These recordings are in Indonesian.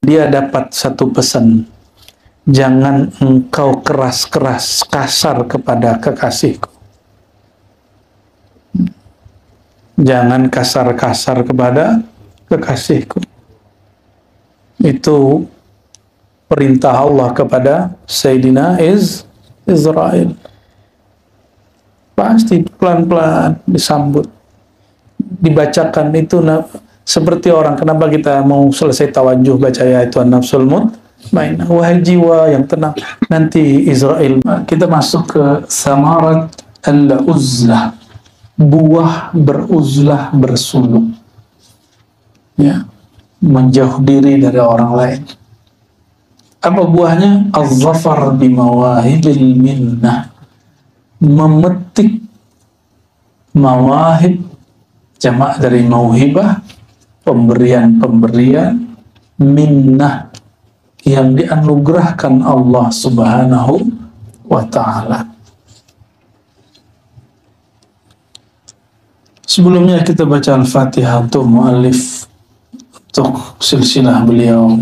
dia dapat satu pesan, jangan engkau keras-keras kasar kepada kekasihku. Jangan kasar-kasar kepada kekasihku. Itu perintah Allah kepada Sayyidina Israel. Pasti pelan-pelan disambut, dibacakan itu. Seperti orang, kenapa kita mau selesai tawajuh baca ayat itu an-nafsul mutmainnah, wahai jiwa yang tenang. Nanti Israel, kita masuk ke samarat al-uzlah, buah beruzlah, bersuluk, ya, menjauh diri dari orang lain. Apa buahnya? Az-zafar bimawahibil minnah, memetik mawahib, jamak dari mauhibah, pemberian-pemberian, minnah, yang dianugerahkan Allah Subhanahu wa ta'ala. Sebelumnya kita baca Al-Fatihah untuk mu'allif, untuk silsilah beliau,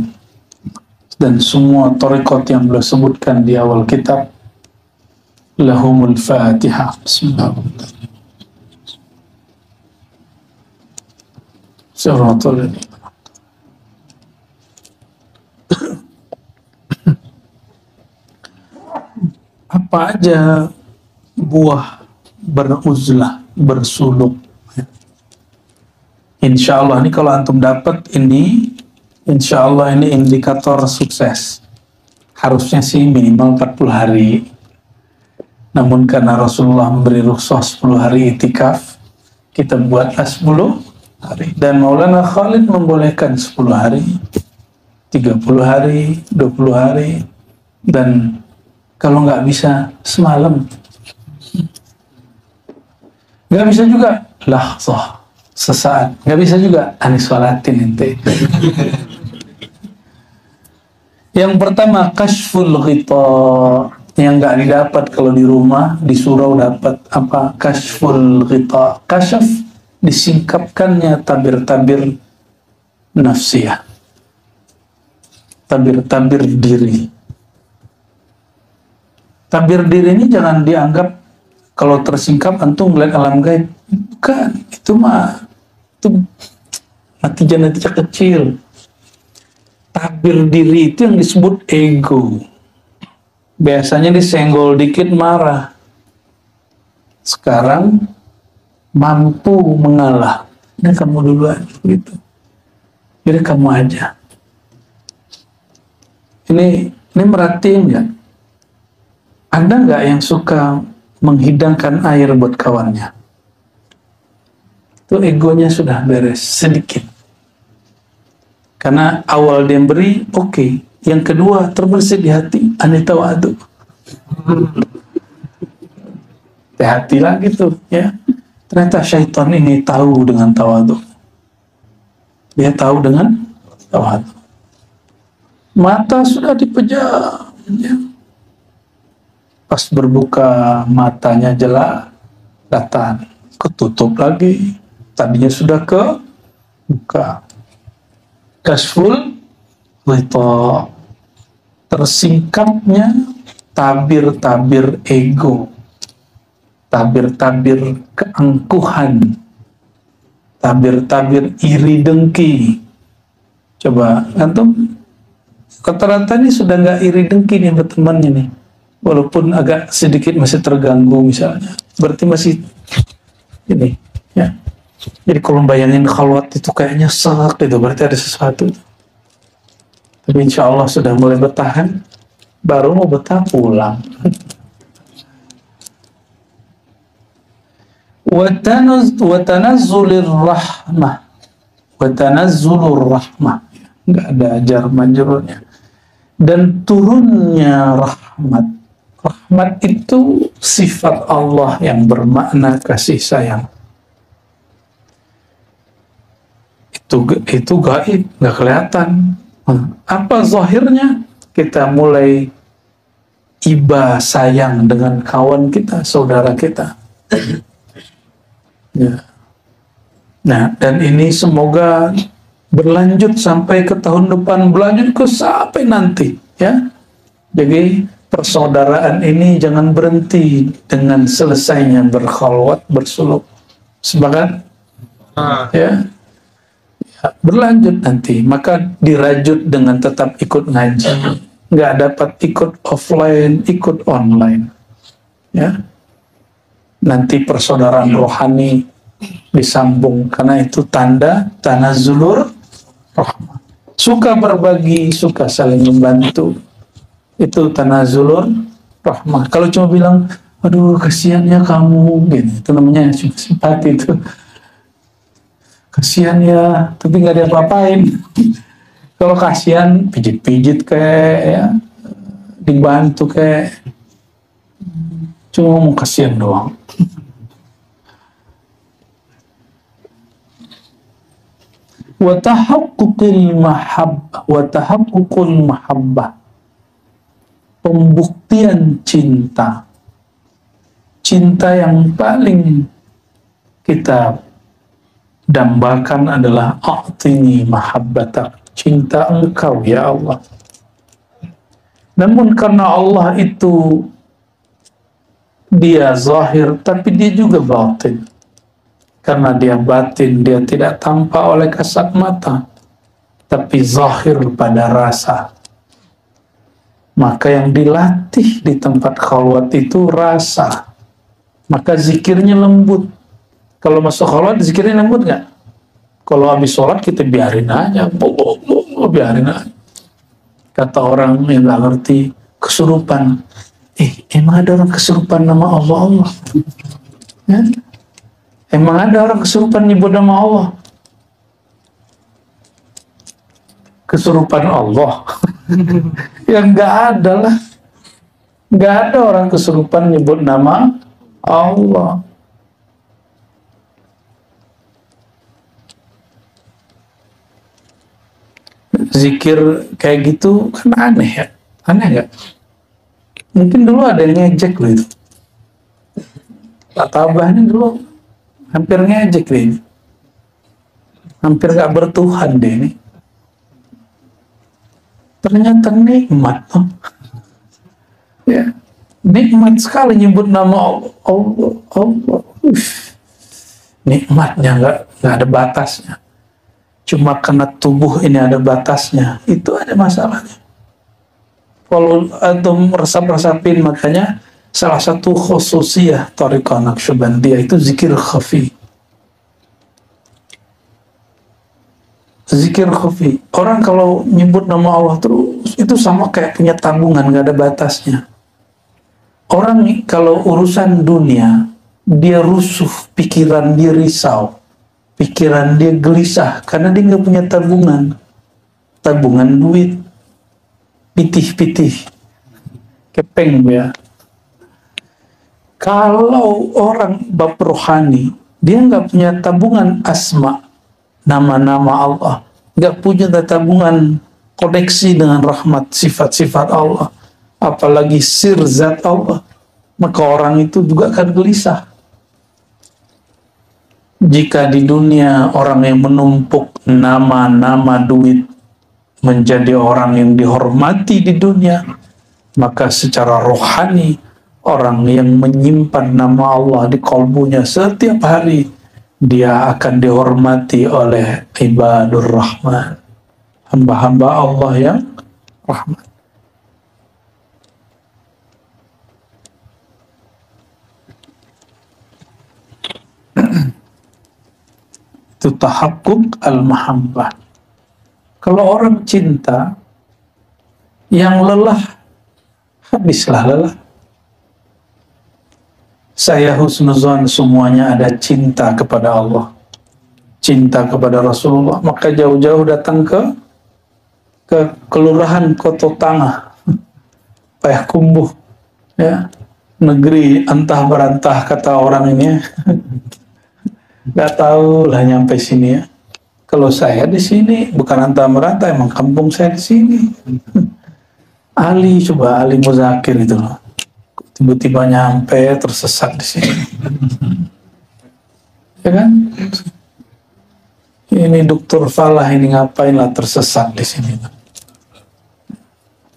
dan semua thariqat yang beliau sebutkan di awal kitab. Lahumul Fatihah. Bismillahirrahmanirrahim. Suratul apa aja buah beruzlah, bersuluk. Insya Allah ini kalau antum dapat ini, insya Allah ini indikator sukses. Harusnya sih minimal 40 hari. Namun karena Rasulullah memberi rukhsah 10 hari itikaf, kita buatlah 10 hari. Dan Maulana Khalid membolehkan 10 hari, 30 hari, 20 hari, dan kalau nggak bisa semalam. Nggak bisa juga lahzah, sesaat. Nggak bisa juga anis sholatin ente. Yang pertama, kashful ghita, yang nggak didapat kalau di rumah, di surau dapat apa? Kashful ghita, kasyaf, disingkapkannya tabir-tabir nafsiyah, tabir-tabir diri. Tabir diri ini jangan dianggap kalau tersingkap antum melihat alam gaib. Bukan, itu mah itu natijah-natijah kecil. Tabir diri itu yang disebut ego. Biasanya disenggol dikit marah. Sekarang mampu mengalah. Ini kamu duluan, gitu. Jadi kamu aja. Ini merhatiin nggak? Ada nggak yang suka menghidangkan air buat kawannya? Itu egonya sudah beres sedikit. Karena awal dia beri, oke. Yang kedua, terbersih di hati, anita wa'adu. Hati-hati lagi tuh, ya. Ternyata syaitan ini tahu dengan tawadu. Dia tahu dengan tawadu. Mata sudah dipejam, ya. Pas berbuka matanya jelatan, ketutup lagi. Tadinya sudah kebuka. Kasful ghita, tersingkapnya tabir-tabir ego, tabir-tabir keangkuhan, tabir-tabir iri dengki. Coba antum rata-rata ini sudah nggak iri dengki nih sama temannya nih, walaupun agak sedikit masih terganggu misalnya, berarti masih ini, ya. Jadi kalau bayangin khalwat itu kayaknya serak gitu, berarti ada sesuatu. Tapi insya Allah sudah mulai bertahan, baru mau betah pulang. Watanazzulir rahmah, watanazzulur rahmah, nggak ada jar majrurnya. Dan turunnya rahmat. Rahmat itu sifat Allah yang bermakna kasih sayang. Itu gaib, nggak kelihatan. Apa zahirnya? Kita mulai iba sayang dengan kawan kita, saudara kita. Ya. Nah, dan ini semoga berlanjut sampai ke tahun depan, berlanjut ke sampai nanti, ya. Jadi persaudaraan ini jangan berhenti dengan selesainya berkhalwat, bersuluk. Sepakat? Ya. Berlanjut nanti, maka dirajut dengan tetap ikut ngaji, nggak dapat ikut offline, ikut online, ya. Nanti persaudaraan rohani disambung, karena itu tanda tanazzulur rahmah. Suka berbagi, suka saling membantu, itu tanazzulur rahmah. Kalau cuma bilang, aduh kasihan ya kamu, gitu, itu namanya cuma simpati itu. Kasihan ya, tapi nggak ada apa-apain. Kalau kasihan, pijit-pijit kayak, ya, dibantu kayak, cuma mau kasihan doang. Watahaqquqil mahabbah, pembuktian cinta. Cinta yang paling kita dambakan adalah a'tini mahabbatak, cinta engkau ya Allah. Namun karena Allah itu dia zahir, tapi dia juga batin. Karena dia batin, dia tidak tampak oleh kasat mata, tapi zahir pada rasa. Maka yang dilatih di tempat khalwat itu rasa. Maka zikirnya lembut. Kalau masuk khalwat, zikirnya lembut nggak? Kalau habis sholat kita biarin aja, biarin aja. Kata orang yang nggak ngerti, kesurupan. Emang ada orang kesurupan nama Allah? Ya? Emang ada orang kesurupan nyebut nama Allah? Kesurupan Allah? Ya nggak ada lah. Nggak ada orang kesurupan nyebut nama Allah. Zikir kayak gitu kan aneh ya? Aneh nggak? Mungkin dulu ada yang ngejek loh itu. Pak Tabah ini dulu hampir ngejek deh ini. Hampir gak bertuhan deh ini. Ternyata nikmat tuh. Ya, nikmat sekali nyebut nama Allah. Nikmatnya nggak ada batasnya. Cuma karena tubuh ini ada batasnya, itu ada masalahnya. Kalau antum resap-resapin, makanya salah satu khususiyah Thariqah Naqsyabandiyah itu zikir khafi. Zikir khafi. Orang kalau nyebut nama Allah terus, itu sama kayak punya tabungan, nggak ada batasnya. Orang kalau urusan dunia, dia rusuh, pikiran dia risau, pikiran dia gelisah, karena dia nggak punya tabungan duit, pitih-pitih, kepeng ya. Kalau orang bab rohani, dia nggak punya tabungan asma, nama-nama Allah, nggak punya tabungan koneksi dengan rahmat, sifat-sifat Allah, apalagi sir zat Allah, maka orang itu juga akan gelisah. Jika di dunia orang yang menumpuk nama-nama duit menjadi orang yang dihormati di dunia, maka secara rohani orang yang menyimpan nama Allah di kalbunya setiap hari, dia akan dihormati oleh ibadur rahman, hamba-hamba Allah yang rahmat. Itu tahakkuk al-mahabbah. Kalau orang cinta, yang lelah, habislah lelah. Saya husnuzan semuanya ada cinta kepada Allah, cinta kepada Rasulullah, maka jauh-jauh datang ke kelurahan Koto Tangah, Payakumbuh, ya, negeri antah berantah kata orang ini. Gak tahu lah nyampe sini ya. Kalau saya di sini bukan antah berantah, emang kampung saya di sini. Ali Muzakir itu loh. Tiba-tiba nyampe tersesat di sini. Ya kan? ini dokter Falah ini ngapain lah tersesat di sini.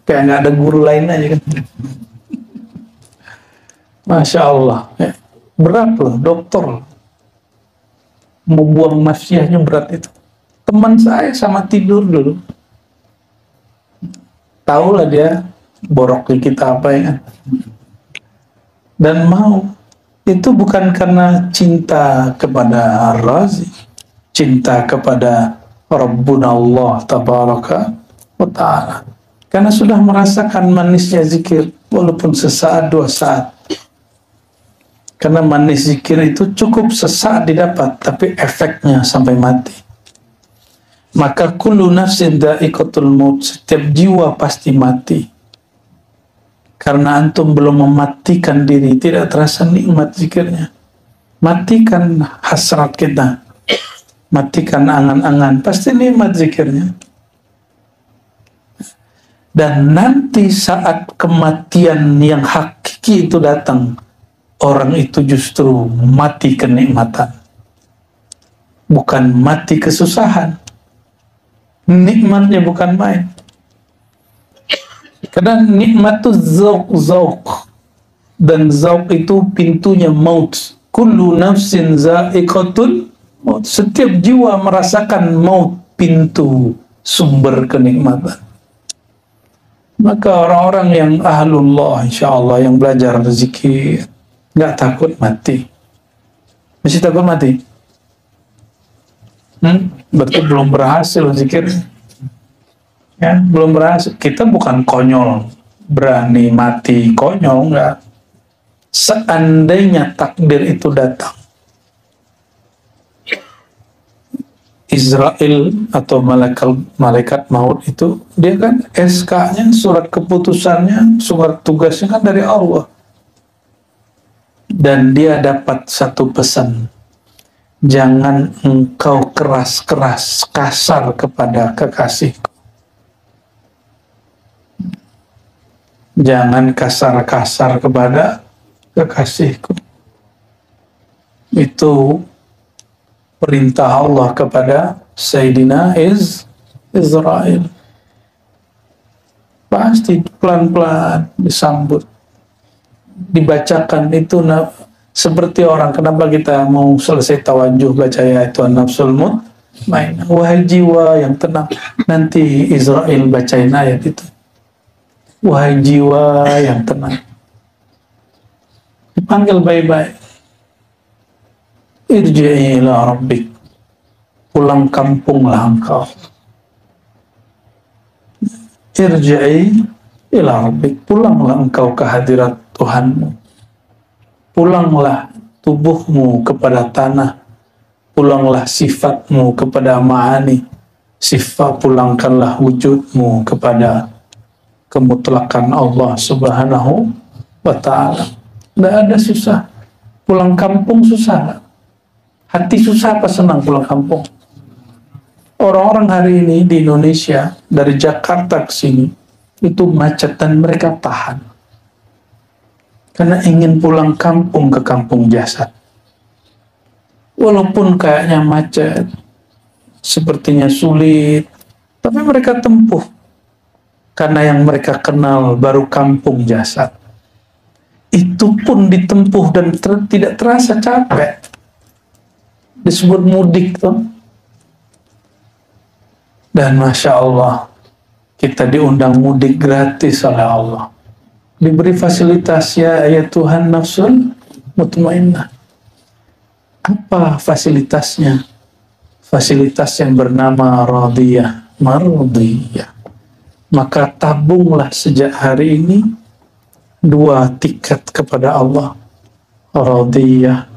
Kayak nggak ada guru lain aja kan. Masya Allah. Berat loh, dokter. Mau buang nafsiyahnya berat itu. Teman saya sama tidur dulu. Tahu lah dia boroknya kita apa ya kan. Dan mau. Itu bukan karena cinta kepada Ar-Razi, cinta kepada Rabbuna Allah Tabaraka wa Ta'ala. Karena sudah merasakan manisnya zikir, walaupun sesaat dua saat. Karena manis zikir itu cukup sesaat didapat, tapi efeknya sampai mati. Maka kullu nafsin dha'iqatul maut, setiap jiwa pasti mati. Karena antum belum mematikan diri, tidak terasa nikmat zikirnya. Matikan hasrat kita, matikan angan-angan, pasti nikmat zikirnya. Dan nanti saat kematian yang hakiki itu datang, orang itu justru mati kenikmatan, bukan mati kesusahan. Nikmatnya bukan main. Karena nikmat itu zauq, dan zauq itu pintunya maut. Kullu nafsin za'iqatul maut. Setiap jiwa merasakan maut, pintu sumber kenikmatan. Maka orang-orang yang ahlullah, insyaAllah, yang belajar zikir, nggak takut mati. Masih takut mati? Berarti belum berhasil zikir. Ya, belum berhasil. Kita bukan konyol, berani mati konyol, enggak. Seandainya takdir itu datang, Israel atau malaikat maut itu, dia kan SK-nya, surat keputusannya, surat tugasnya kan dari Allah. Dan dia dapat satu pesan, jangan engkau keras-keras, kasar kepada kekasihku. Jangan kasar-kasar kepada kekasihku. Itu perintah Allah kepada Sayyidina Israel. Pasti pelan-pelan disambut, dibacakan itu. Seperti orang, kenapa kita mau selesai tawajuh baca ayat An-Nafsul Mutmainnah, wahai jiwa yang tenang. Nanti Israel bacain ayat itu, wahai jiwa yang tenang. Dipanggil baik-baik, irji'i ila rabbik, pulang kampunglah engkau. Irji'i ila rabbik, pulanglah engkau ke hadirat Tuhanmu. Pulanglah tubuhmu kepada tanah, pulanglah sifatmu kepada ma'ani, sifat pulangkanlah wujudmu kepada kemutlakan Allah Subhanahu wa Ta'ala. Tidak ada susah. Pulang kampung susah. Hati susah apa senang pulang kampung? Orang-orang hari ini di Indonesia, dari Jakarta ke sini, itu macet dan mereka tahan. Karena ingin pulang kampung ke kampung jasad. Walaupun kayaknya macet, sepertinya sulit, tapi mereka tempuh. Karena yang mereka kenal baru kampung jasad. Itu pun ditempuh dan tidak terasa capek. Disebut mudik tuh. Dan Masya Allah, kita diundang mudik gratis oleh Allah. Diberi fasilitas, ya Tuhan nafsul mutmainnah. Apa fasilitasnya? Fasilitas yang bernama radiyah, mardiyah. Maka tabunglah sejak hari ini 2 tiket kepada Allah, radiyah,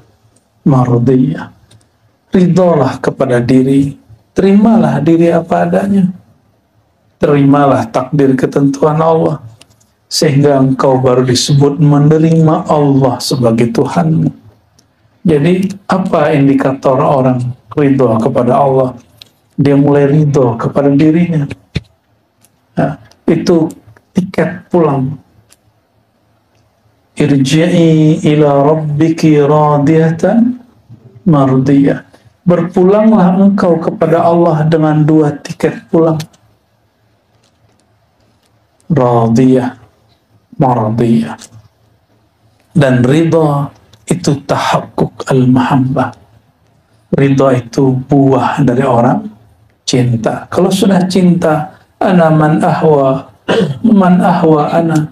mardiyah. Ridholah kepada diri, terimalah diri apa adanya, terimalah takdir ketentuan Allah, sehingga engkau baru disebut menerima Allah sebagai Tuhanmu. Jadi apa indikator orang ridho kepada Allah? Dia mulai ridho kepada dirinya. Nah, itu tiket pulang. Irji'i ila rabbiki radiyatan mardiyah. Berpulanglah engkau kepada Allah dengan 2 tiket pulang. Radiyah, mardiyah. Dan ridha itu tahakkuk al-mahabbah. Ridha itu buah dari orang cinta. Kalau sudah cinta, ana man ahwa ana.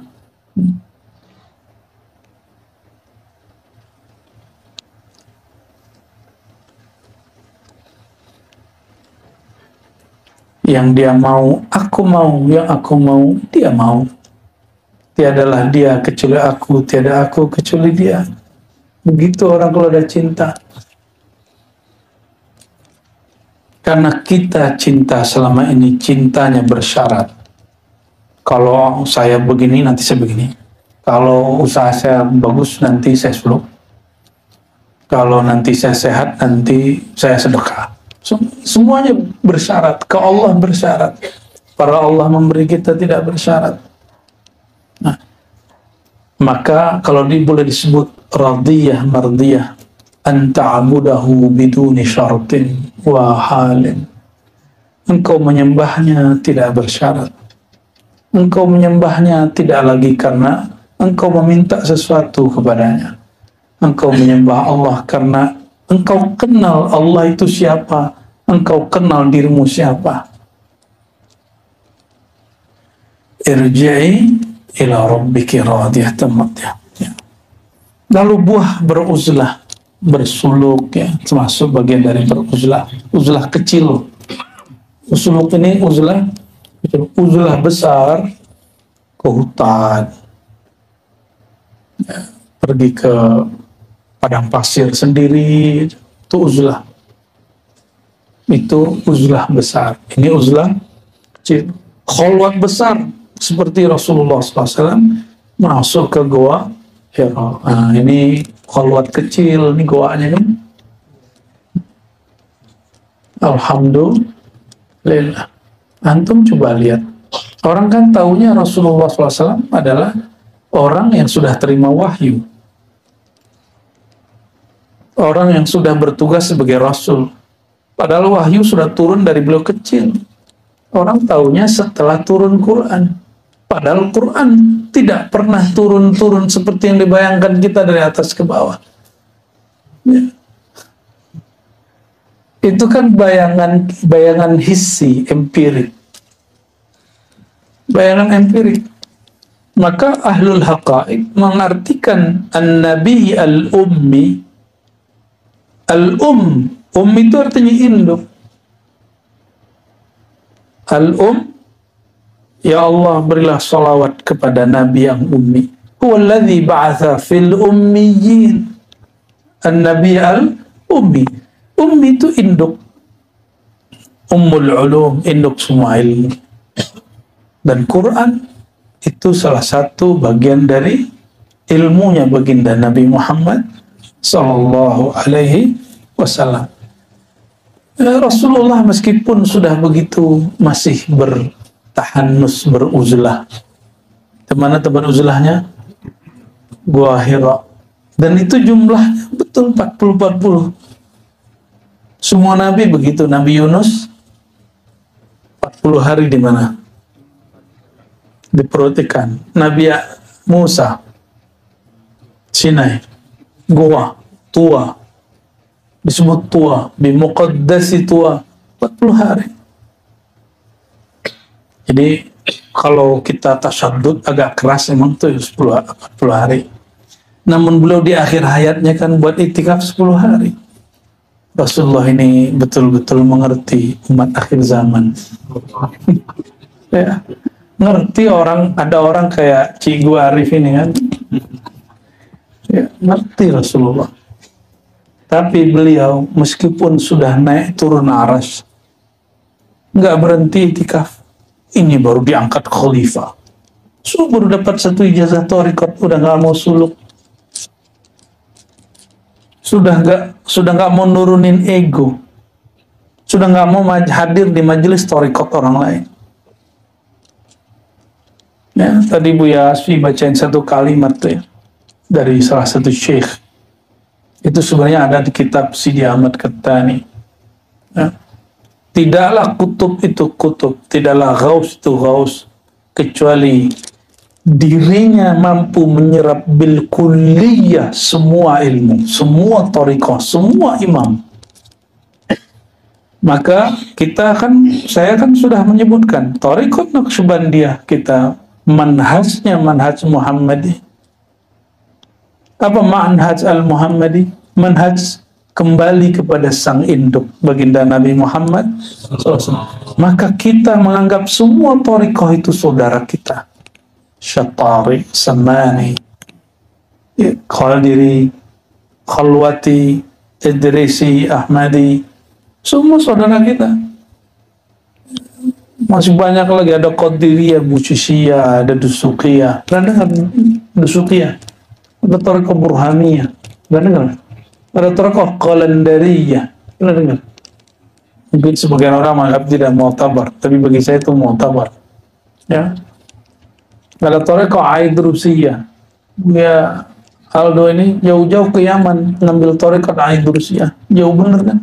Yang dia mau, aku mau. Yang aku mau, dia mau. Tiadalah dia kecuali aku, tiada aku kecuali dia. Begitu orang kalau ada cinta. Karena kita cinta selama ini, cintanya bersyarat. Kalau saya begini, nanti saya begini. Kalau usaha saya bagus, nanti saya suluk. Kalau nanti saya sehat, nanti saya sedekah. Semuanya bersyarat. Ke Allah bersyarat. Para Allah memberi kita tidak bersyarat. Nah, maka kalau boleh disebut radiyah mardiyah, anta'abudahu biduni syartin wa halin. Engkau menyembahnya tidak bersyarat. Engkau menyembahnya tidak lagi karena engkau meminta sesuatu kepadanya. Engkau menyembah Allah karena engkau kenal Allah itu siapa. Engkau kenal dirimu siapa. Irji'i ila rabbiki radiyatan mardiyah. Lalu buah beruzlah, bersuluk, ya, termasuk bagian dari beruzlah. Uzlah kecil. Suluk ini uzlah besar ke hutan, ya, pergi ke padang pasir sendiri, itu uzlah. Itu uzlah besar. Ini uzlah kecil. Khalwat besar seperti Rasulullah SAW masuk ke goa Hira. Nah, ini khalwat kecil, ini goanya kan. Alhamdulillah. Antum coba lihat. Orang kan taunya Rasulullah SAW adalah orang yang sudah terima wahyu. Orang yang sudah bertugas sebagai Rasul. Padahal wahyu sudah turun dari beliau kecil. Orang taunya setelah turun Quran. Padahal Quran tidak pernah turun-turun seperti yang dibayangkan kita dari atas ke bawah. Ya. Itu kan bayangan hissi, empirik. Bayangan empirik. Maka ahlul haqa'iq mengartikan an-nabi al-ummi. Itu artinya induk. Ya Allah, berilah salawat kepada Nabi yang ummi. Huwallazi ba'atha fil ummiyin. An-nabi al-ummi. Ummi itu induk. Ummul ulum, induk semua ilmu. Dan Quran itu salah satu bagian dari ilmunya baginda Nabi Muhammad sallallahu alaihi wasallam. Rasulullah meskipun sudah begitu masih bertahanus, beruzlah. Mana tempat uzlahnya? Gua Hira. Dan itu jumlahnya betul 40. Semua nabi begitu. Nabi Yunus 40 hari di mana? Di perut ikan. Nabi Musa Sinai, Goa, Tua, disebut Tua, bimuqaddasi Tua, 40 hari. Jadi kalau kita tasyadud agak keras emang tuh 40 hari. Namun beliau di akhir hayatnya kan buat itikaf 10 hari. Rasulullah ini betul-betul mengerti umat akhir zaman. Ya, ngerti orang, ada orang kayak Cigu Arif ini kan. Ya, ngerti Rasulullah. Tapi beliau meskipun sudah naik turun aras, nggak berhenti itikaf. Ini baru diangkat khalifah. Baru dapat 1 ijazah thariqat, udah nggak mau suluk. Sudah nggak mau nurunin ego. Sudah nggak mau hadir di majelis thariqat orang lain. Ya, tadi Buya Asfi bacain satu kalimat tuh ya, dari salah satu syekh. Itu sebenarnya ada di kitab Sidi Ahmad Kettani. Ya. Tidaklah kutub itu kutub, tidaklah ghaus itu ghaus, kecuali dirinya mampu menyerap bil kulliyah semua ilmu, semua thariqah, semua imam. Maka saya kan sudah menyebutkan thariqat Naqsyabandiyah kita, manhajnya manhaj Muhammadi. Apa manhaj al-Muhammadi? Manhaj kembali kepada sang induk baginda Nabi Muhammad SAW. Maka kita menganggap semua thariqah itu saudara kita. Syatari, Samani, Qadiri, Khalwati, Idrisi, Ahmadi, semua saudara kita. Masih banyak lagi, ada Qadiriyah, Buchisiyah, ada Dusukiyah. Pernah dengar Dusukiyah? Ada Thariqah Burhaniyah. Pernah dengar? Ada Thariqah Qalandariyah. Pernah dengar? Mungkin sebagian orang menganggap tidak mu'tabar, tapi bagi saya itu mu'tabar. Ya. Ada Thariqah Aidrusiyah. Ya, Aldo ini jauh-jauh ke Yaman ngambil Thariqah Aidrusiyah. Jauh bener kan?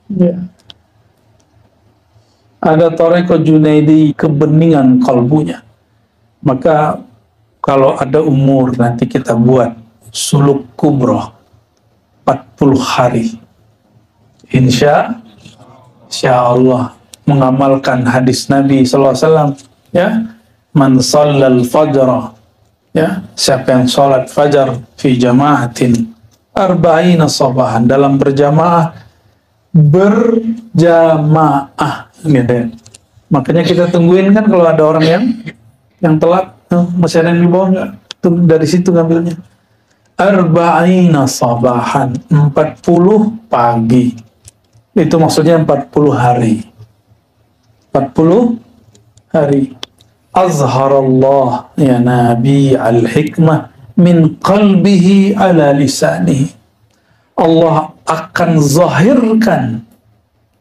Ya. Ada Thariqah Junaidi, kebeningan kalbunya. Maka kalau ada umur nanti kita buat suluk kubroh 40 hari. Insya Allah mengamalkan hadis Nabi SAW, ya, man shallal fajra, ya, siapa yang sholat fajar fi jama'atin arba'ina sabahan, dalam berjamaah gitu. Makanya kita tungguin kan kalau ada orang yang telat, masih ada yang di bawah nggak? Tuh dari situ ngambilnya. Arba'ina sabahan, 40 pagi. Itu maksudnya 40 hari. 40 hari. Azharallah ya Nabi al-hikmah min qalbihi ala lisanihi. Allah akan zahirkan,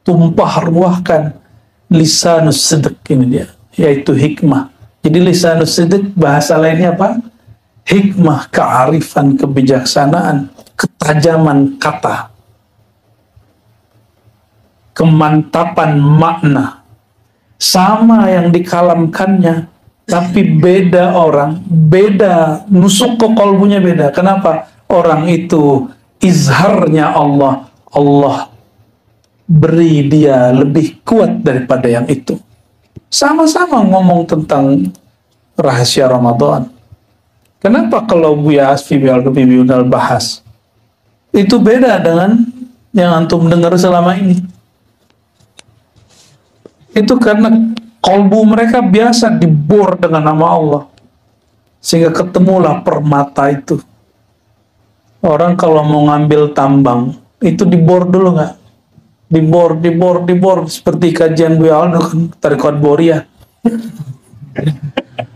tumpah ruahkan lisanus sidq ini dia, yaitu hikmah. Jadi lisanus sidq bahasa lainnya apa? Hikmah, kearifan, kebijaksanaan, ketajaman kata, kemantapan makna. Sama yang dikalamkannya, tapi beda orang, beda, nusuk ke kolbunya beda. Kenapa? Orang itu izharnya Allah beri dia lebih kuat daripada yang itu. Sama-sama ngomong tentang rahasia Ramadan. Kenapa kalau Buya Asfi Bial bahas itu beda dengan yang antum dengar selama ini? Itu karena kolbu mereka biasa dibor dengan nama Allah, sehingga ketemulah permata itu. Orang kalau mau ngambil tambang itu dibor dulu nggak? Dibor seperti kajian Buya Aldo kan, Thariqat Boriyah.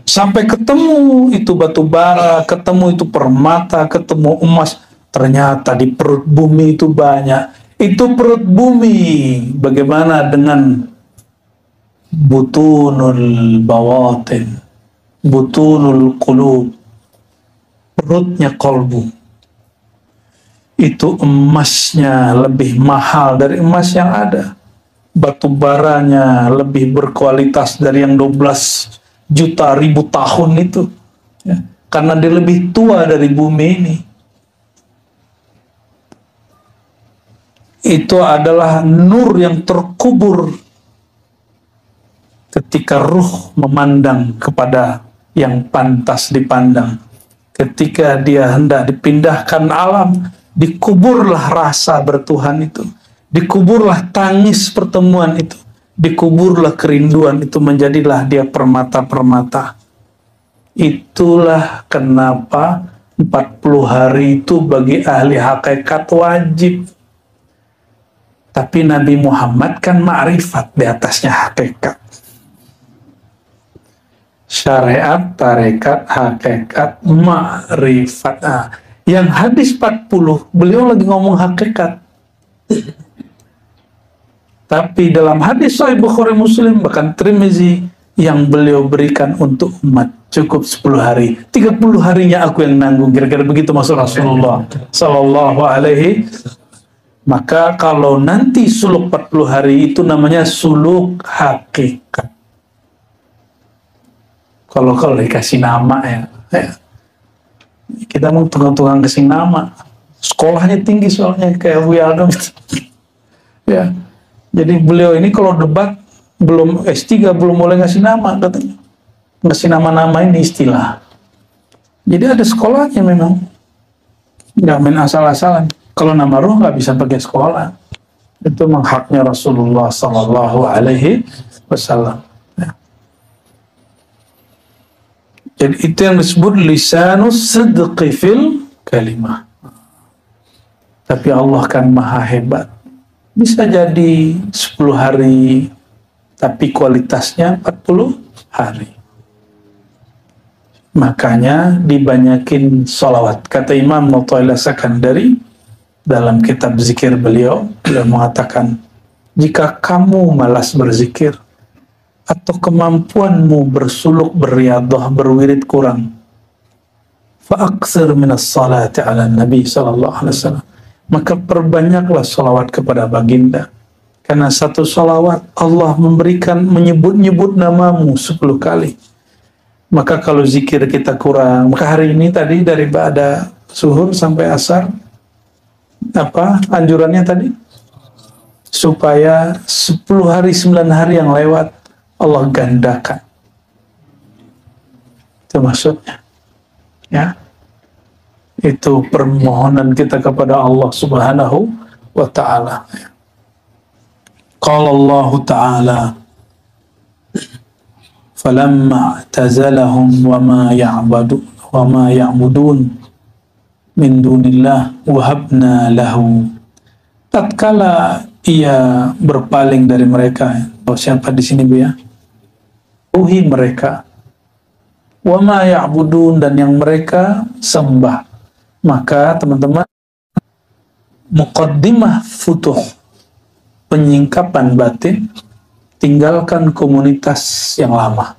Sampai ketemu itu batu bara, ketemu itu permata, ketemu emas. Ternyata di perut bumi itu banyak. Itu perut bumi. Bagaimana dengan butunul bawatin, butunul qulub, perutnya kolbu? Itu emasnya lebih mahal dari emas yang ada. Batu baranya lebih berkualitas dari yang 12 juta ribu tahun itu, ya, karena dia lebih tua dari bumi ini. Itu adalah nur yang terkubur ketika ruh memandang kepada yang pantas dipandang. Ketika dia hendak dipindahkan alam, dikuburlah rasa bertuhan itu, dikuburlah tangis pertemuan itu, dikuburlah kerinduan itu, menjadilah dia permata-permata. Itulah kenapa 40 hari itu bagi ahli hakikat wajib. Tapi Nabi Muhammad kan ma'rifat, di atasnya hakikat. Syariat, tarekat, hakikat, ma'rifat. Nah, yang hadis 40, beliau lagi ngomong hakikat. Tapi dalam hadis Sahih Bukhari Muslim, bahkan Tirmizi, yang beliau berikan untuk umat cukup 10 hari. 30 harinya aku yang nanggung. Kira-kira begitu maksud Rasulullah sallallahu alaihi. Maka kalau nanti suluk 40 hari itu namanya suluk hakikat. Kalau dikasih nama ya. Kita mau tukang-tukang kasih nama. Sekolahnya tinggi soalnya kayak Wi Adam. Ya. Jadi beliau ini kalau debat belum S3 belum boleh ngasih nama katanya. Ngasih nama-nama ini istilah. Jadi ada sekolahnya memang. Nggak main asal-asalan. Kalau nama roh nggak bisa pakai sekolah. Itu memang haknya Rasulullah sallallahu alaihi wasallam. Ya. Jadi itu yang disebut lisanus sidqi fil kalimah. Tapi Allah kan maha hebat. Bisa jadi 10 hari tapi kualitasnya 40 hari. Makanya dibanyakin sholawat. Kata Imam Mu'taila Sakandari dalam kitab zikir beliau mengatakan, jika kamu malas berzikir atau kemampuanmu bersuluk, berriadah, berwirid kurang, fa'aksir minas salati ala Nabi sallallahu alaihi wasallam, maka perbanyaklah sholawat kepada baginda. Karena satu sholawat Allah memberikan menyebut-nyebut namamu 10 kali. Maka kalau zikir kita kurang, maka hari ini tadi dari ba'da zuhur sampai asar, apa anjurannya tadi? Supaya 10 hari 9 hari yang lewat Allah gandakan. Itu maksudnya. Ya. Itu permohonan kita kepada Allah Subhanahu wa ta'ala. Qala Allah Ta'ala falamma i'tazalahum wa ma ya'budun min dunillah wahabna lahu. Tatkala ia berpaling dari mereka, siapa di sini Bu ya? Uhi mereka. Wa ma ya'budun, dan yang mereka sembah. Maka teman-teman, muqaddimah futuh, penyingkapan batin, tinggalkan komunitas yang lama.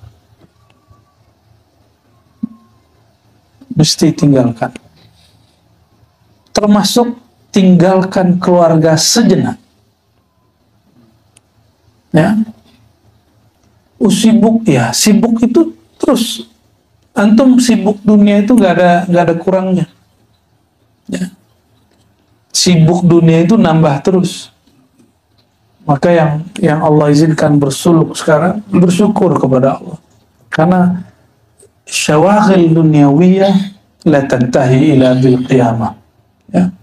Mesti tinggalkan. Termasuk tinggalkan keluarga sejenak. Ya. Sibuk ya, sibuk itu terus. Antum sibuk dunia itu nggak ada kurangnya. Ya. Sibuk dunia itu nambah terus. Maka yang Allah izinkan bersuluk sekarang, bersyukur kepada Allah. Karena syawaghil dunyawiyah la tantahi ila bil qiyamah. Ya.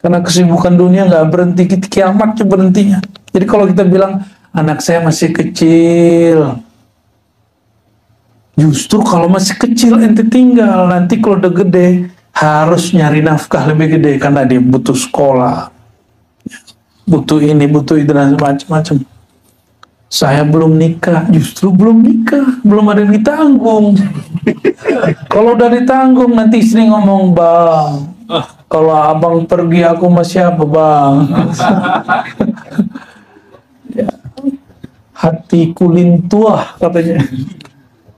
Karena kesibukan dunia nggak berhenti, kiamat berhentinya. Jadi kalau kita bilang anak saya masih kecil, justru kalau masih kecil ente tinggal, nanti kalau udah gede harus nyari nafkah lebih gede karena dia butuh sekolah, butuh ini, butuh itu, dan macam-macam. Saya belum nikah, justru belum nikah, belum ada yang ditanggung. Kalau udah ditanggung, nanti istri ngomong, bang, kalau abang pergi aku masih apa bang? Ya, hatiku lintuah katanya.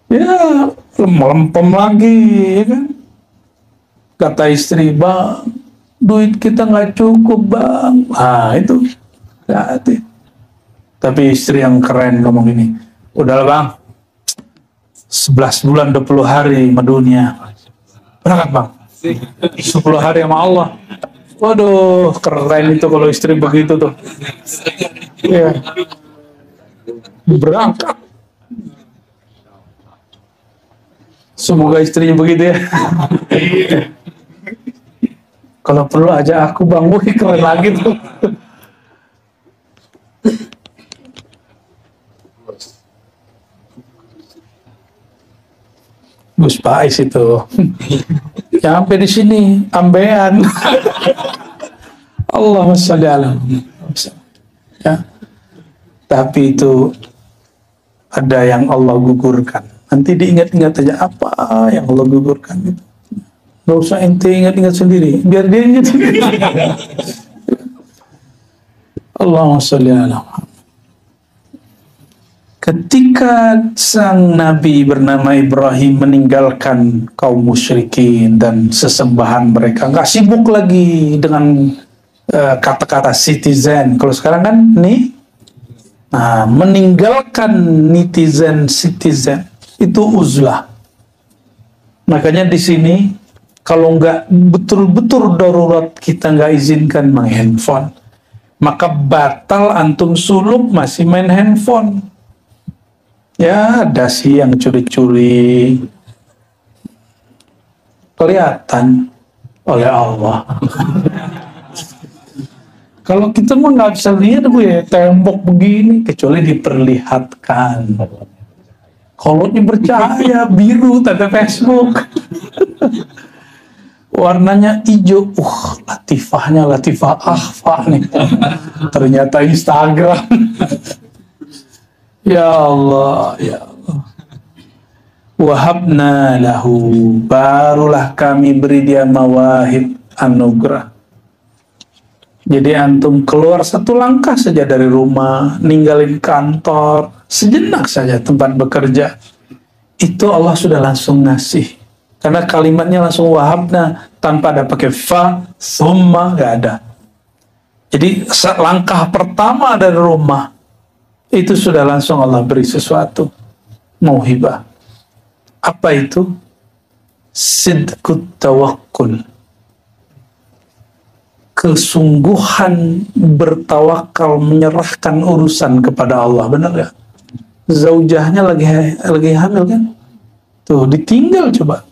Ya, melempem lagi, ya kan? Kata istri, bang, duit kita nggak cukup bang. Ah itu, hati. Tapi istri yang keren ngomong ini, udahlah bang, 11 bulan 20 hari sama dunia. Berangkat bang, 10 hari sama Allah. Waduh, keren itu kalau istri begitu tuh. Ya. Berangkat. Semoga istrinya begitu ya. Kalau perlu aja aku bang, wih keren lagi tuh. Gus Pais itu. Ya sampai di sini ambean. Allahumma sholli ala Muhammad. Ya. Tapi itu ada yang Allah gugurkan. Nanti diingat-ingat aja apa yang Allah gugurkan itu. Gak usah ente ingat-ingat sendiri, biar dia ingat sendiri. Allahumma sholli ala Muhammad. Ketika sang Nabi bernama Ibrahim meninggalkan kaum musyrikin dan sesembahan mereka, nggak sibuk lagi dengan kata-kata citizen. Kalau sekarang kan nih, nah, meninggalkan netizen citizen itu uzlah. Makanya di sini kalau nggak betul-betul darurat kita nggak izinkan main handphone, maka batal antum suluk masih main handphone. Ya, ada sih yang curi-curi, kelihatan oleh Allah. Kalau kita mah nggak bisa lihat gue tembok begini, kecuali diperlihatkan. Kalau bercahaya biru tanda Facebook, warnanya hijau, latifahnya latifah akhfa nih. Ternyata Instagram. Ya Allah, ya Allah. Wahabna lahu, barulah kami beri dia mawahib, anugerah. Jadi antum keluar satu langkah saja dari rumah, ninggalin kantor, sejenak saja tempat bekerja, itu Allah sudah langsung ngasih. Karena kalimatnya langsung wahabna, tanpa ada pakai fa, summa, gak ada. Jadi langkah pertama dari rumah, itu sudah langsung Allah beri sesuatu, mauhibah. Apa itu? Sidqut tawakkul, kesungguhan bertawakal, menyerahkan urusan kepada Allah. Benar ya? Zaujahnya lagi hamil kan? Tuh ditinggal coba.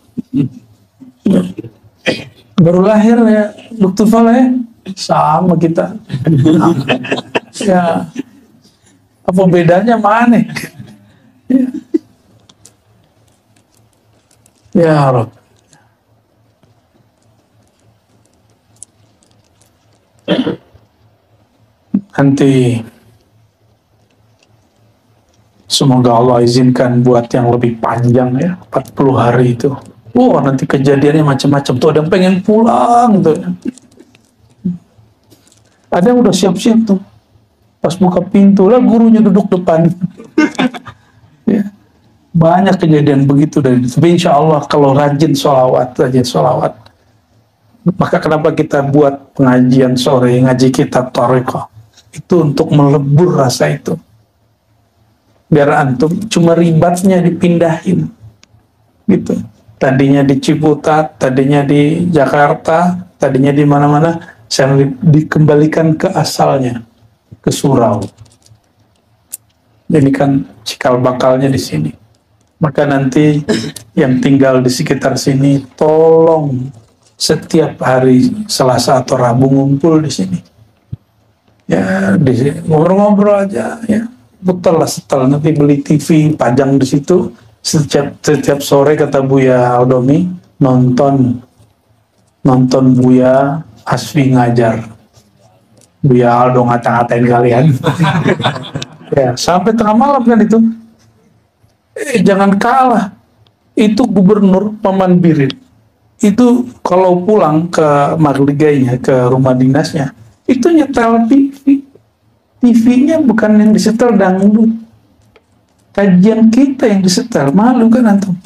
Baru lahir ya, Dr. Fala sama kita. Ya. Apa bedanya mana? Ya. Ya Rabb. Nanti semoga Allah izinkan buat yang lebih panjang ya, 40 hari itu. Nanti kejadiannya macam-macam tuh, ada yang pengen pulang tuh. Ada yang udah siap-siap tuh. Pas buka pintu lah gurunya duduk depan. Ya. Banyak kejadian begitu dari itu. Tapi insya Allah kalau rajin sholawat, maka kenapa kita buat pengajian sore, ngaji kitab Thariqah, itu untuk melebur rasa itu. Biar antum cuma ribatnya dipindahin. Gitu. Tadinya di Ciputat, tadinya di Jakarta, tadinya di mana-mana, saya dikembalikan ke asalnya, ke surau. Jadi kan cikal bakalnya di sini. Maka nanti yang tinggal di sekitar sini, tolong setiap hari Selasa atau Rabu ngumpul di sini. Ya, ngobrol-ngobrol aja ya. Putar lah setel, nanti beli TV, pajang di situ. Setiap sore kata Buya Aldomi, nonton Buya Asfi ngajar. Buya Aldo ngata-ngatain kalian. Ya, sampai tengah malam kan itu. Jangan kalah. Itu gubernur Paman Birit. Itu kalau pulang ke Marligainya, ke rumah dinasnya, itu nyetel TV. TV-nya bukan yang disetel dangdut. Kajian kita yang disetel, malu kan antum?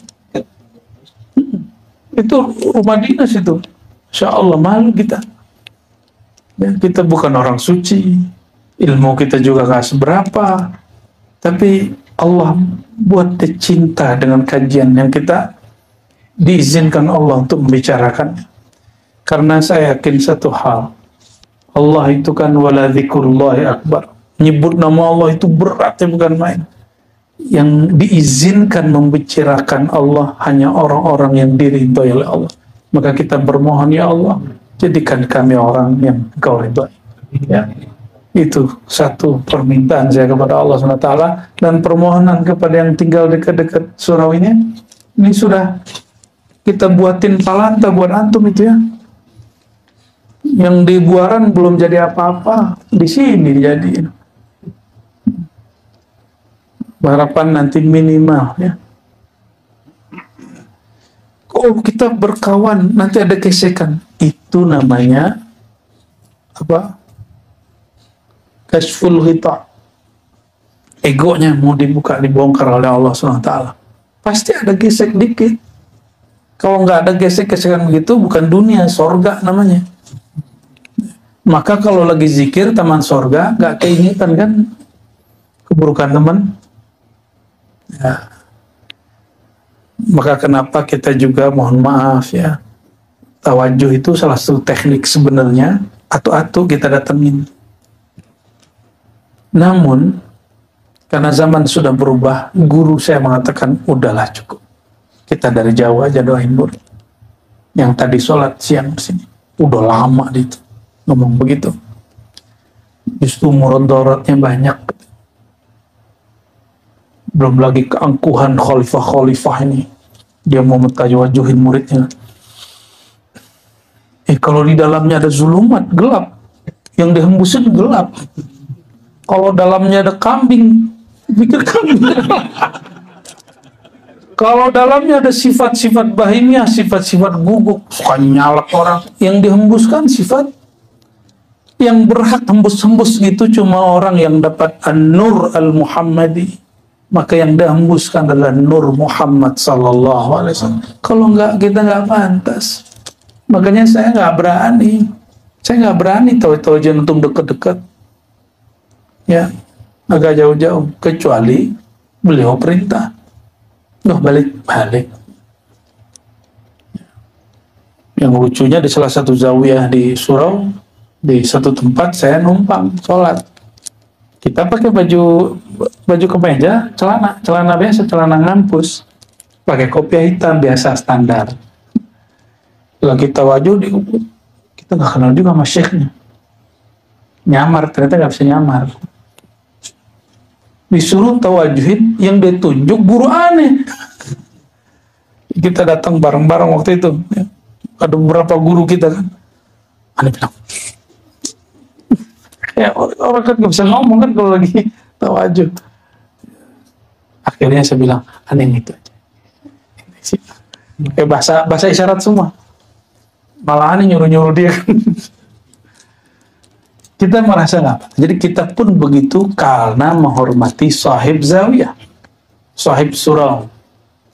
Itu rumah dinas itu. Insya Allah malu kita. Ya, kita bukan orang suci, ilmu kita juga gak seberapa, tapi Allah buat dia cinta dengan kajian yang kita diizinkan Allah untuk membicarakan. Karena saya yakin satu hal, Allah itu kan wala dzikrullahi akbar. Nyebut nama Allah itu beratnya bukan main. Yang diizinkan membicarakan Allah hanya orang-orang yang diridhoi oleh Allah. Maka kita bermohon, ya Allah, jadikan kami orang yang Engkau ridhoi. Ya. Itu satu permintaan saya kepada Allah SWT, dan permohonan kepada yang tinggal dekat-dekat surau ini. Ini sudah kita buatin palanta buat antum itu ya. Yang di Buaran belum jadi apa-apa, di sini dijadiin. Harapan nanti minimal ya. Oh, kita berkawan nanti ada gesekan, itu namanya apa? Kashful ghita. egonya mau dibongkar oleh Allah SWT. Pasti ada gesek dikit. Kalau nggak ada gesek-gesekan begitu, bukan dunia, sorga namanya. Maka kalau lagi zikir taman sorga, nggak keingetan kan keburukan teman. Ya. Maka kenapa kita juga mohon maaf ya, tawajuh itu salah satu teknik sebenarnya, atu-atu kita datengin. Namun karena zaman sudah berubah, guru saya mengatakan udahlah cukup. Kita dari Jawa aja doain murid. Yang tadi sholat siang sini, udah lama itu ngomong begitu. Justru mudaratnya banyak. Belum lagi keangkuhan khalifah-khalifah ini. Dia mau mentawajuhin muridnya. Kalau di dalamnya ada zulumat, gelap. Yang dihembusin gelap. Kalau dalamnya ada kambing, pikir kambing. Kalau dalamnya ada sifat-sifat bahimiyah, sifat-sifat guguk, suka nyalak orang, yang dihembuskan sifat yang berhak hembus-hembus gitu cuma orang yang dapat an-nur al-Muhammadi. Maka yang dihembuskan adalah Nur Muhammad sallallahu alaihi wasallam. Kalau enggak, kita enggak pantas. Makanya saya enggak berani. Saya enggak berani tahu-tahu aja untuk dekat-dekat. Ya, agak jauh-jauh. Kecuali beliau perintah. Balik. Yang lucunya di salah satu zawiyah di Surau, di satu tempat saya numpang sholat. Kita pakai baju kemeja, celana biasa, celana ngampus, pakai kopiah hitam biasa standar. Lagi tawajuh kita nggak kenal juga sama syekhnya. Nyamar, ternyata nggak bisa nyamar. Disuruh tawajuhin, yang dia tunjuk guru aneh. Kita datang bareng-bareng waktu itu. Ada beberapa guru kita kan. Aneh bilang, ya orang kan nggak bisa ngomong kan kalau lagi tawajuh. Akhirnya saya bilang, aneh itu aja. Kayak bahasa isyarat semua. Malah aneh nyuruh-nyuruh dia kan. Kita merasa nggak. Jadi kita pun begitu karena menghormati sahib zawiyah, sahib surau.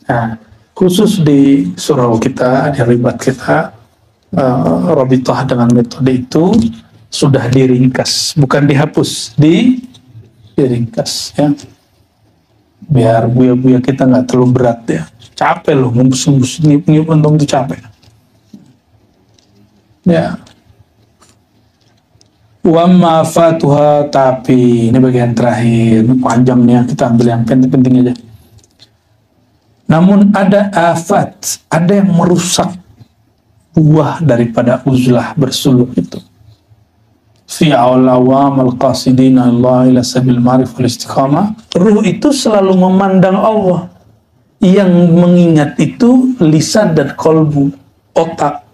Nah, khusus di surau kita, di ribat kita, Rabithah dengan metode itu sudah diringkas, bukan dihapus, diringkas ya. Biar buya-buya kita nggak terlalu berat ya. Capek loh, ngembus-ngembus, ngip-ngip untung itu capek. Ya. Wa ma fatuha, tapi ini bagian terakhir, ini panjangnya, kita ambil yang penting-penting aja. Namun ada afat, ada yang merusak buah daripada uzlah bersuluk itu. Fi awam al-qasidina Allah ila sabil ma'rif wal istiqamah. Ruh itu selalu memandang Allah. Yang mengingat itu lisan dan kolbu, otak.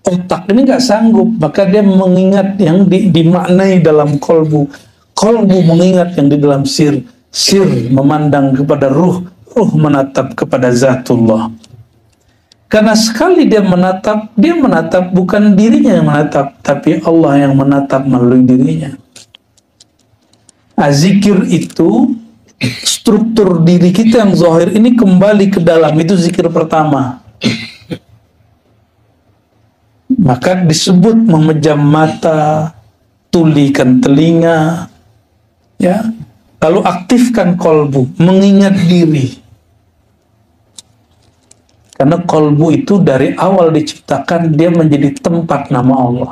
Otak ini nggak sanggup, maka dia mengingat yang dimaknai dalam kolbu. Kolbu mengingat yang di dalam sir. Sir memandang kepada ruh. Ruh menatap kepada zatullah. Karena sekali dia menatap bukan dirinya yang menatap, tapi Allah yang menatap melalui dirinya. Zikir itu, struktur diri kita yang zahir ini kembali ke dalam, itu zikir pertama. Maka disebut memejam mata, tulikan telinga, ya. Lalu aktifkan kolbu, mengingat diri. Karena kolbu itu dari awal diciptakan, dia menjadi tempat nama Allah.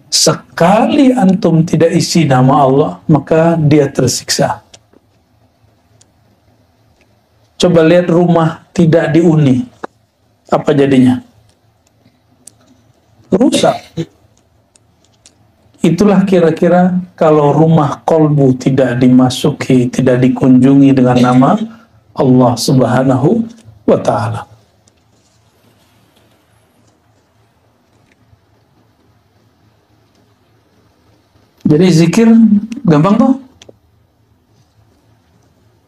Sekali antum tidak isi nama Allah, maka dia tersiksa. Coba lihat rumah tidak dihuni. Apa jadinya? Rusak. Itulah kira-kira kalau rumah kolbu tidak dimasuki, tidak dikunjungi dengan nama Allah Subhanahu wa Ta'ala. Jadi zikir gampang tuh.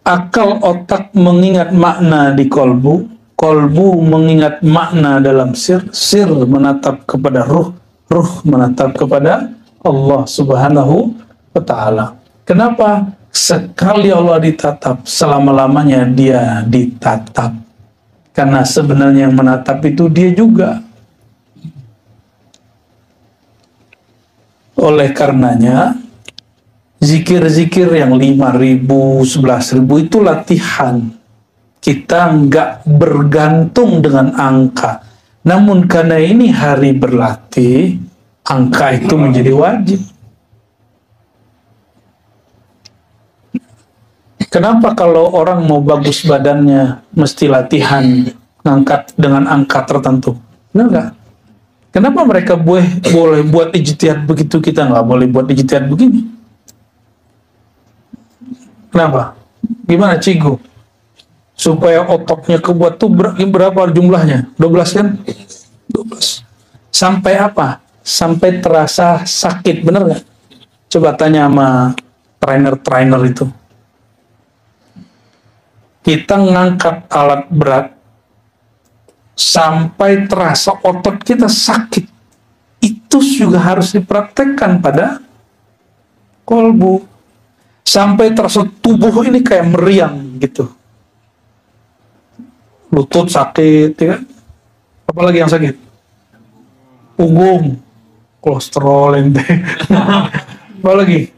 Akal otak mengingat makna di kolbu, kolbu mengingat makna dalam sir, sir menatap kepada ruh, ruh menatap kepada Allah Subhanahu wa ta'ala. Kenapa? Sekali Allah ditatap, selama-lamanya dia ditatap. Karena sebenarnya yang menatap itu dia juga. Oleh karenanya, zikir-zikir yang 5.000, 11.000 itu latihan. Kita nggak bergantung dengan angka. Namun karena ini hari berlatih, angka itu menjadi wajib. Kenapa kalau orang mau bagus badannya mesti latihan ngangkat dengan angka tertentu? Benar nggak? Kenapa mereka boleh buat ijtihad begitu, kita nggak boleh buat ijtihad begini? Kenapa? Gimana Cigo? Supaya ototnya kebuat tuh berapa jumlahnya? 12 kan? 12. Sampai apa? Sampai terasa sakit, bener nggak? Coba tanya sama trainer-trainer itu. Kita ngangkat alat berat sampai terasa otot kita sakit. Itu juga harus dipraktekkan pada kolbu. Sampai terasa tubuh ini kayak meriang gitu. Lutut sakit, ya kan? Apalagi yang sakit? Punggung, kolesterol ente. Apalagi?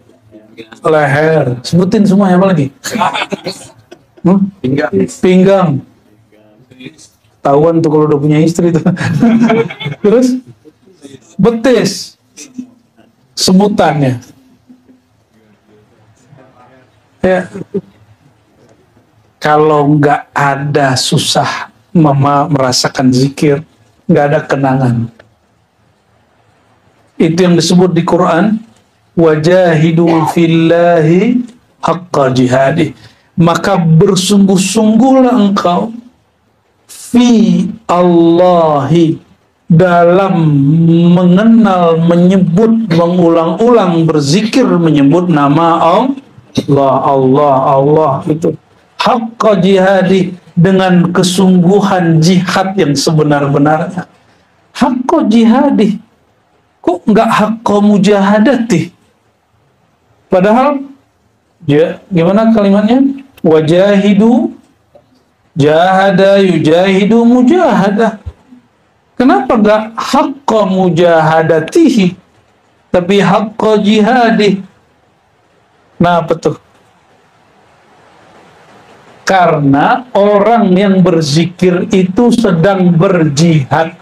Leher. Sebutin semuanya, apalagi? Pinggang. Tahuan tuh kalau udah punya istri tuh. Terus betis, sebutannya. Ya, kalau nggak ada susah mama merasakan zikir, nggak ada kenangan. Itu yang disebut di Quran, wajahidu fillahi haqqa jihadi. Maka bersungguh-sungguhlah engkau fi Allahi, dalam mengenal, menyebut, mengulang-ulang, berzikir, menyebut nama Allah itu haqqa jihadi, dengan kesungguhan jihad yang sebenar-benarnya. Haqqa jihadi, kok nggak haqqa mujahadati? Padahal ya, gimana kalimatnya? Wajahidu jahada yujahidu mujahadah. Kenapa nggak haqqa mujahadatihi, tapi haqqa jihadi? Nah, betul. Karena orang yang berzikir itu sedang berjihad.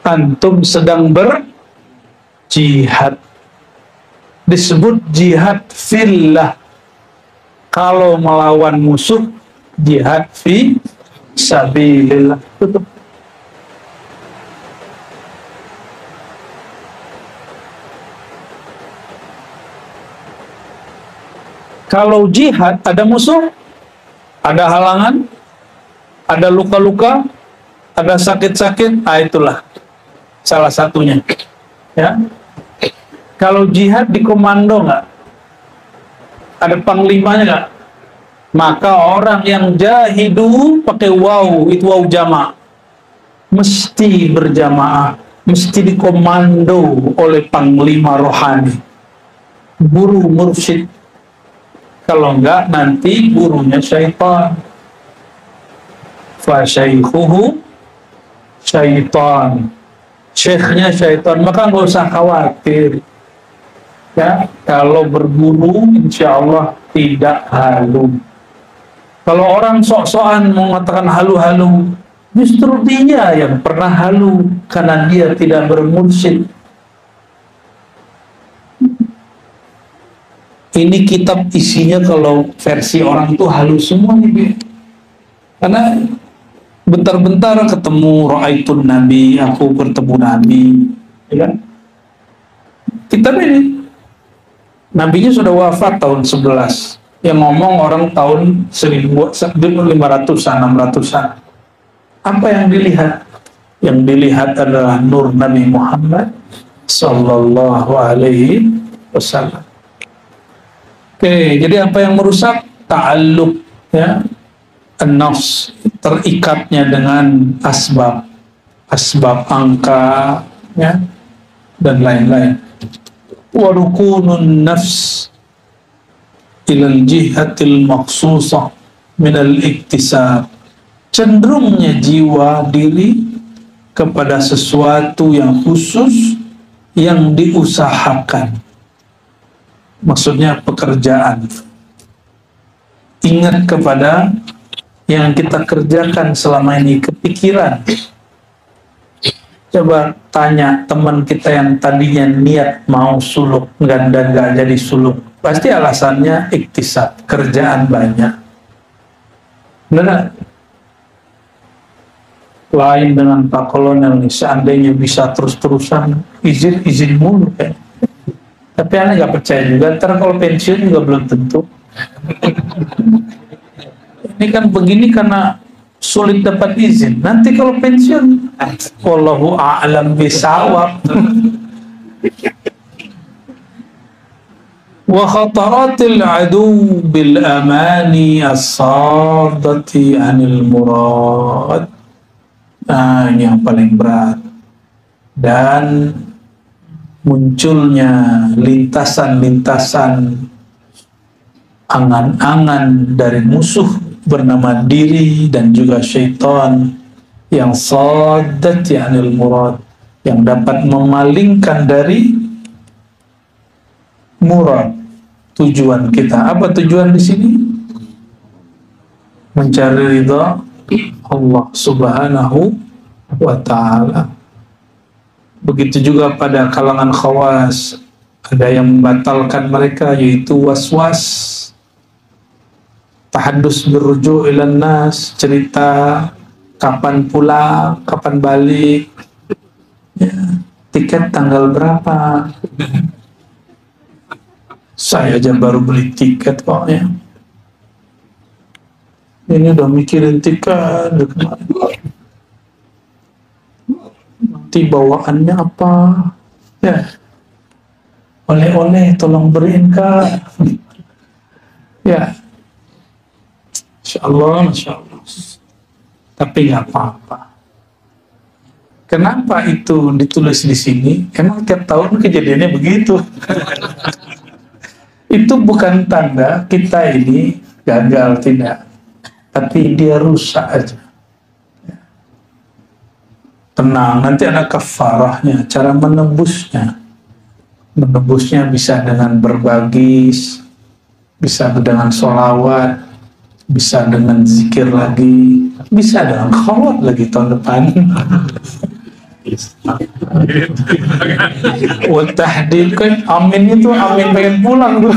Antum sedang berjihad. Disebut jihad fillah. Kalau melawan musuh, jihad fi sabilillah. Tutup. Kalau jihad ada musuh, ada halangan, ada luka-luka, ada sakit-sakit, itulah salah satunya. Ya. Kalau jihad di komando nggak? Ada panglimanya nggak? Maka orang yang jahidu pakai waw, itu waw jama', mesti berjamaah, mesti dikomando oleh panglima rohani, guru mursyid. Kalau enggak, nanti gurunya syaitan. Fa syaikhuhu syaitan, syekhnya syaitan. Maka nggak usah khawatir. Ya, kalau berguru insya Allah tidak halu. Kalau orang sok-sokan mengatakan halu-halu, justru dia yang pernah halu karena dia tidak bermursyid. Ini kitab isinya kalau versi orang tuh halu semua nih, karena bentar-bentar ketemu ra'aitun nabi, aku bertemu nabi, ya kan? Kitab ini nabinya sudah wafat tahun 11, yang ngomong orang tahun 1500-an, 600-an. Apa yang dilihat? Yang dilihat adalah nur Nabi Muhammad sallallahu alaihi wasallam. Oke, jadi apa yang merusak? Ta'alluq, ya, an-nafs, terikatnya dengan asbab angka, ya, dan lain-lain. wa rukunun nafs ilal jihatil maqsusah minal iktisab, cenderungnya jiwa diri kepada sesuatu yang khusus yang diusahakan, maksudnya pekerjaan. Ingat kepada yang kita kerjakan selama ini, kepikiran. Coba tanya teman kita yang tadinya niat mau suluk dan nggak jadi suluk, pasti alasannya iktisab, kerjaan banyak. Benar? Lain dengan Pak Kolonel nih, seandainya bisa terus-terusan izin mulu kan. Tapi Anda nggak percaya juga, ntar kalau pensiun juga belum tentu. Ini kan begini karena sulit dapat izin. Nanti kalau pensiun, wallahu a'lam bisawab. Wa khataratil adu bil amani as-sadati anil murad. Nah, ini yang paling berat. Dan munculnya lintasan-lintasan angan-angan dari musuh bernama diri dan juga syaitan yang saddati anil murad, yang dapat memalingkan dari murad, tujuan kita. Apa tujuan di sini? Mencari ridha Allah Subhanahu wa ta'ala. Begitu juga pada kalangan khawas, ada yang membatalkan mereka, yaitu was-was, tahadus berrujuk ilan nas, cerita kapan pulang, kapan balik, ya, tiket tanggal berapa. Saya aja baru beli tiket kok ya. Ini udah mikirin tiket, nanti bawaannya apa, ya, oleh-oleh tolong beriin Kak, ya, Masya Allah. Tapi nggak apa-apa. Kenapa itu ditulis di sini? Emang tiap tahun kejadiannya begitu. Itu bukan tanda kita ini gagal, tidak. Tapi dia rusak aja. Tenang, nanti ada kafarahnya, cara menebusnya. Menebusnya bisa dengan berbagi, bisa dengan sholawat, bisa dengan zikir lagi, bisa dengan khawat lagi tahun depan. Wal tahdid kan, amin itu amin pengen pulang tuh.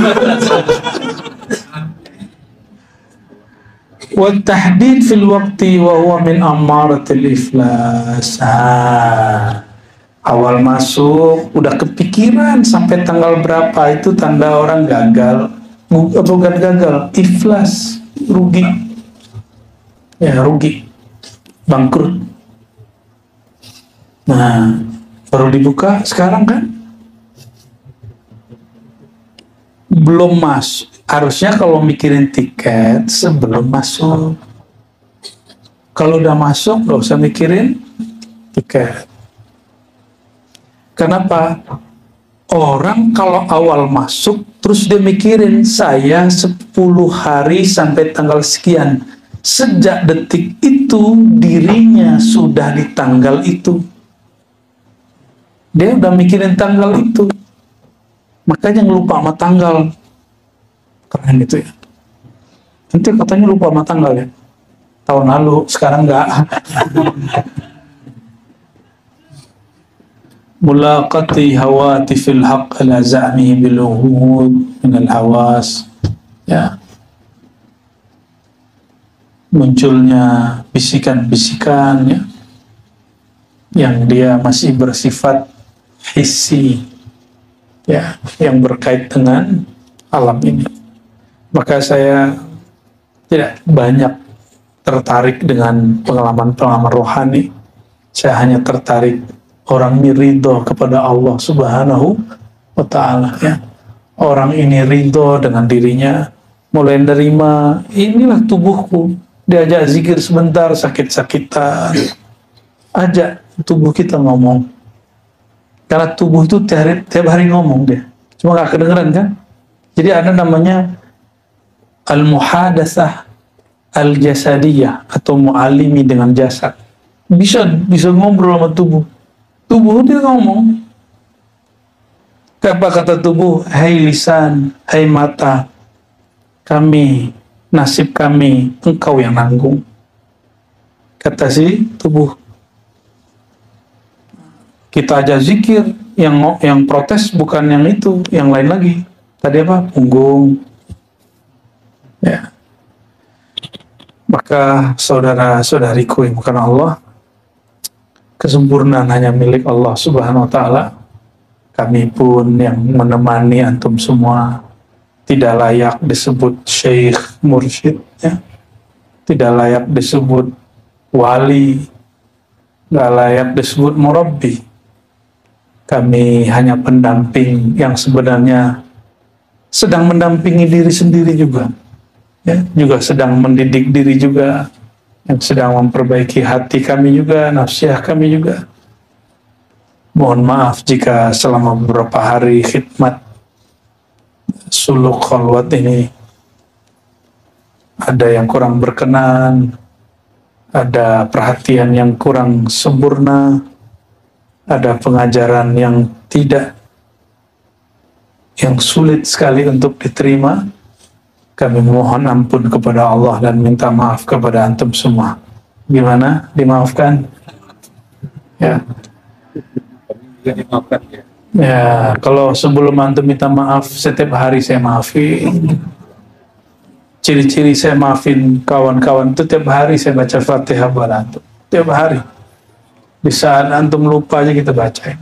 Wal tahdid fil waqti wa huwa min amaratil iflas. Awal masuk udah kepikiran sampai tanggal berapa, itu tanda orang gagal. Bukan gagal, iflas, rugi. Ya, rugi, bangkrut. Nah, baru dibuka sekarang kan belum masuk. Harusnya kalau mikirin tiket sebelum masuk. Kalau udah masuk gak usah mikirin tiket. Kenapa? Orang kalau awal masuk terus dia mikirin saya 10 hari sampai tanggal sekian. Sejak detik itu dirinya sudah di tanggal itu. Dia udah mikirin tanggal itu. Makanya lupa sama tanggal. Keren itu ya. Nanti katanya lupa sama tanggal ya. Tahun lalu, sekarang enggak. Mulaqati hawatifil haqq ala za'mihi bil uhud min al hawas. Ya. Munculnya bisikan-bisikan ya, yang dia masih bersifat hissi ya, yang berkait dengan alam ini. Maka saya tidak banyak tertarik dengan pengalaman-pengalaman rohani. Saya hanya tertarik orang ini ridho kepada Allah Subhanahu wa ta'ala ya. Orang ini ridho dengan dirinya, mulai nerima, inilah tubuhku. Diajak zikir sebentar, sakit-sakitan, ajak tubuh kita ngomong. Karena tubuh itu tiap hari ngomong dia. Cuma nggak kedengeran kan? Jadi ada namanya al-muhadatsah al-jasadiyah atau mu'alimi dengan jasad. Bisa ngobrol sama tubuh. Tubuh dia ngomong. Apa kata tubuh? Hai lisan, hai mata, kami, nasib kami, engkau yang nanggung. Kata si tubuh. Kita aja zikir, yang protes bukan yang itu, yang lain lagi. Tadi apa? Punggung. Ya. Maka saudara-saudariku yang bukan Allah, kesempurnaan hanya milik Allah Subhanahu wa Ta'ala. Kami pun yang menemani antum semua tidak layak disebut syekh mursyid, ya. Tidak layak disebut wali, nggak layak disebut murabbi. Kami hanya pendamping yang sebenarnya sedang mendampingi diri sendiri juga, ya, juga sedang mendidik diri juga, yang sedang memperbaiki hati kami juga, nafsiah kami juga. Mohon maaf jika selama beberapa hari khidmat suluk khalwat ini ada yang kurang berkenan, ada perhatian yang kurang sempurna, ada pengajaran yang sulit sekali untuk diterima. Kami mohon ampun kepada Allah dan minta maaf kepada antum semua. Gimana? Dimaafkan? Ya. Ya, kalau sebelum antum minta maaf, setiap hari saya maafin. Ciri-ciri saya maafin kawan-kawan itu tiap hari saya baca Fatihah buat antum. Tiap hari. Di saat antum lupa aja kita bacain.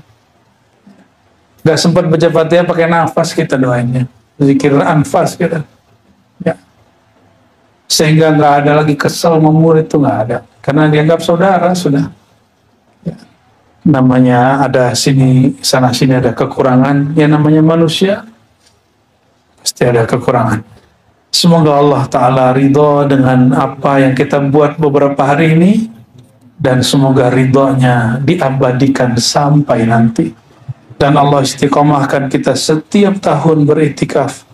Gak sempat baca Fatihah pakai nafas kita doainnya. Zikir anfas kita. Ya. Sehingga nggak ada lagi kesel sama murid itu, nggak ada. Karena dianggap saudara sudah. Ya. Namanya ada sana sini ada kekurangan. Ya namanya manusia. Pasti ada kekurangan. Semoga Allah Ta'ala ridho dengan apa yang kita buat beberapa hari ini. Dan semoga ridhonya diabadikan sampai nanti. Dan Allah istiqomahkan kita setiap tahun beriktikaf.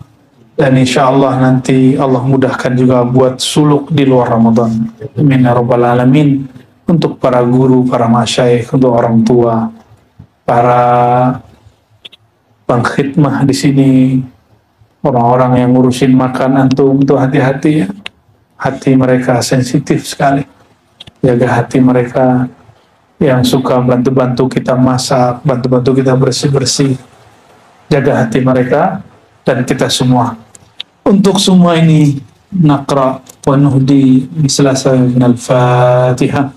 Dan insya Allah nanti Allah mudahkan juga buat suluk di luar Ramadan. Amin ya rabbal alamin. Untuk para guru, para masyayikh, untuk orang tua, para pengkhidmah di sini, orang-orang yang ngurusin makan antum, itu hati-hati ya. Hati mereka sensitif sekali. Jaga hati mereka yang suka bantu-bantu kita masak, bantu-bantu kita bersih-bersih. Jaga hati mereka dan kita semua. Untuk semua ini, naqra wa nuhdi misla al-Fatihah.